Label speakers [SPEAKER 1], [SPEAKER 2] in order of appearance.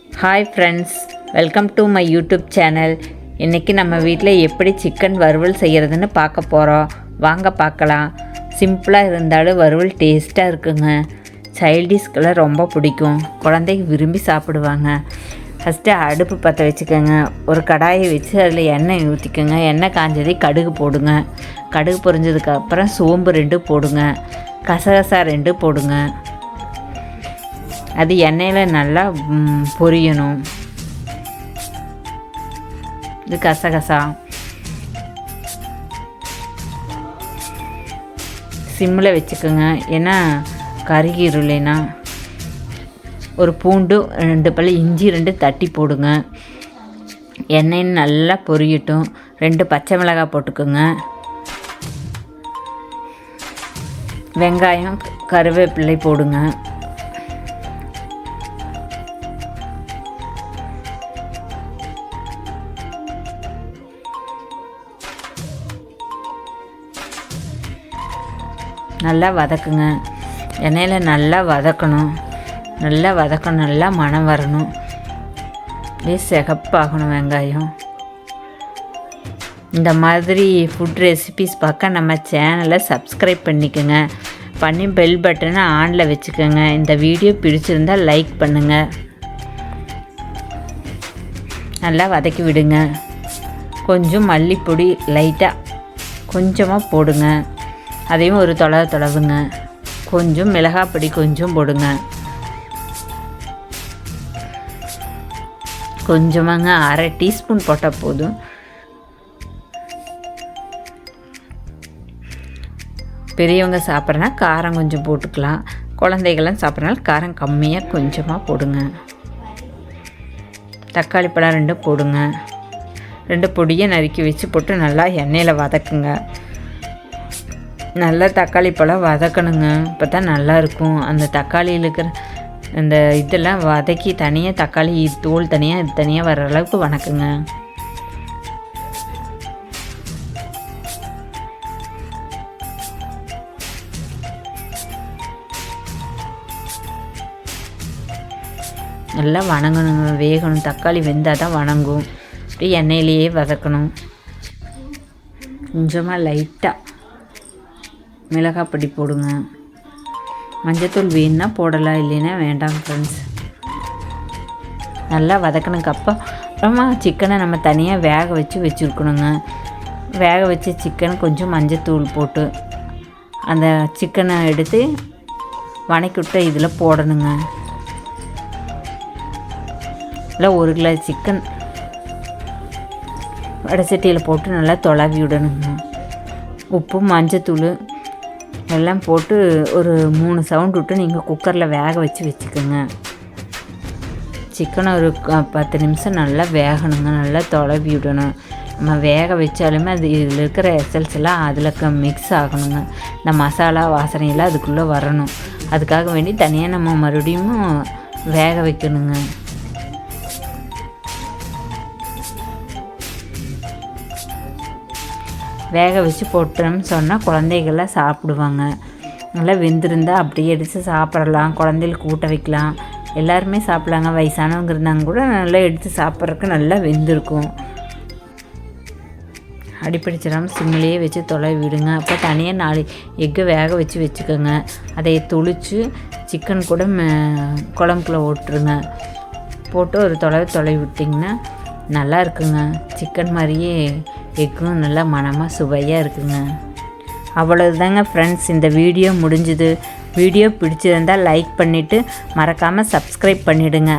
[SPEAKER 1] Hi friends, welcome to my YouTube channel. இன்றைக்கி நம்ம வீட்டில் எப்படி சிக்கன் வறுவல் செய்கிறதுன்னு பார்க்க போகிறோம். வாங்க பார்க்கலாம். சிம்பிளாக இருந்தாலும் வறுவல் டேஸ்ட்டாக இருக்குங்க. சைல்டிஷ்கெல்லாம் ரொம்ப பிடிக்கும், குழந்தைக்கு விரும்பி சாப்பிடுவாங்க. ஃபஸ்ட்டு அடுப்பு பற்ற வச்சுக்கோங்க. ஒரு கடாயை வச்சு அதில் எண்ணெய் ஊற்றிக்கோங்க. எண்ணெய் காஞ்சதை கடுகு போடுங்க. கடுகு பொரிஞ்சதுக்கப்புறம் சோம்பு 2 போடுங்க. கசகசா 2 போடுங்க. அது எண்ணெயில் நல்லா பொரியணும். இது கசகசா சிம்மில் வச்சுக்கோங்க, ஏன்னா கருகிருலைனா. ஒரு பூண்டு 2 பல் இஞ்சி 2 தட்டி போடுங்க. எண்ணெய் நல்லா பொரியட்டும். 2 பச்சை மிளகாய் போட்டுக்கோங்க. வெங்காயம் கருவேப்பிலை போடுங்க. நல்லா வதக்குங்க. எண்ணெயில் நல்லா வதக்கணும். நல்லா மணம் வரணும். அப்படியே சிகப்பாகணும் வெங்காயம். இந்த மாதிரி ஃபுட் ரெசிபீஸ் பார்க்க நம்ம சேனலை சப்ஸ்கிரைப் பண்ணிக்கோங்க. பண்ணி பெல் பட்டனை ஆனில் வச்சுக்கோங்க. இந்த வீடியோ பிடிச்சிருந்தால் லைக் பண்ணுங்கள். நல்லா வதக்கி விடுங்க. கொஞ்சம் மல்லிப்பொடி லைட்டாக கொஞ்சமாக போடுங்க. அதையும் ஒரு தொளவுங்க. கொஞ்சம் மிளகாப்பொடி கொஞ்சம் போடுங்க. கொஞ்சமாங்க, அரை டீஸ்பூன் போட்டால் போதும். பெரியவங்க சாப்பிட்றனா காரம் கொஞ்சம் போட்டுக்கலாம். குழந்தைகள்லாம் சாப்பிட்றனால காரம் கம்மியாக கொஞ்சமாக போடுங்க. தக்காளி பழம் 2 போடுங்க. 2 பொடியை நறுக்கி வச்சு போட்டு நல்லா எண்ணெயில் வதக்குங்க. நல்லா தக்காளி பழம் வதக்கணுங்க. இப்போ தான் நல்லாயிருக்கும். அந்த தக்காளியில் இருக்கிற அந்த இதெல்லாம் வதக்கி தனியாக தக்காளி தோல் தனியாக வர அளவுக்கு வதக்குங்க. நல்லா வணங்கணுங்க, வேகணும். தக்காளி வெந்தால் தான் வணங்கும். அப்படியே எண்ணெயிலேயே வதக்கணும். கொஞ்சமாக லைட்டாக மிளகாப்பொடி போடுங்க. மஞ்சத்தூள் வேணுன்னா போடலாம், இல்லைன்னா வேண்டாம் ஃப்ரெண்ட்ஸ். நல்லா வதக்கினதுக்கப்புறமா சிக்கனை நம்ம தனியாக வேக வச்சுருக்கணுங்க. வேக வச்ச சிக்கன் கொஞ்சம் மஞ்சத்தூள் போட்டு அந்த சிக்கனை எடுத்து வணக்கி விட்ட இதில் போடணுங்க. இல்லை 1 கிலோ சிக்கன் வடைச்சட்டியில் போட்டு நல்லா தொலாவி விடணுங்க. உப்பு மஞ்சத்தூள் எல்லாம் போட்டு ஒரு 3 சவுண்ட் விட்டு நீங்கள் குக்கரில் வேக வச்சுக்கோங்க. சிக்கனை ஒரு 10 நிமிஷம் நல்லா வேகணுங்க. நல்லா தொலைவி விடணும். நம்ம வேக வச்சாலுமே அது இதில் இருக்கிற எசல்ஸ் எல்லாம் அதில் மிக்ஸ் ஆகணுங்க. இந்த மசாலா வாசனையெல்லாம் அதுக்குள்ளே வரணும். அதுக்காக வேண்டி தனியாக நம்ம மறுபடியும் வேக வைக்கணுங்க. வேக வச்சு போட்டோம்னு சொன்னால் குழந்தைகள்லாம் சாப்பிடுவாங்க. நல்லா வெந்திருந்தால் அப்படியே எடுத்து சாப்பிட்றலாம். குழந்தைகளுக்கு ஊட்ட வைக்கலாம். எல்லாருமே சாப்பிட்லாங்க. வயசானவங்க இருந்தாங்க கூட நல்லா எடுத்து சாப்பிட்றதுக்கு நல்லா வெந்திருக்கும். அடிப்பிடிச்சிடாமல் சிம்மிலேயே வச்சு தொலை விடுங்க. அப்போ தனியாக 4 எக்கு வேக வச்சுக்கோங்க. அதை தொளிச்சு சிக்கன் கூட குழம்புக்குள்ளே ஓட்டுருங்க. போட்டு ஒரு தொலை விட்டிங்கன்னா நல்லா இருக்குங்க. சிக்கன் மாதிரியே எக்கும் நல்லா மணமாக சுவையாக இருக்குங்க. அவ்வளோதாங்க ஃப்ரெண்ட்ஸ், இந்த வீடியோ முடிஞ்சுது. வீடியோ பிடிச்சிருந்தால் லைக் பண்ணிவிட்டு மறக்காமல் சப்ஸ்கிரைப் பண்ணிவிடுங்க.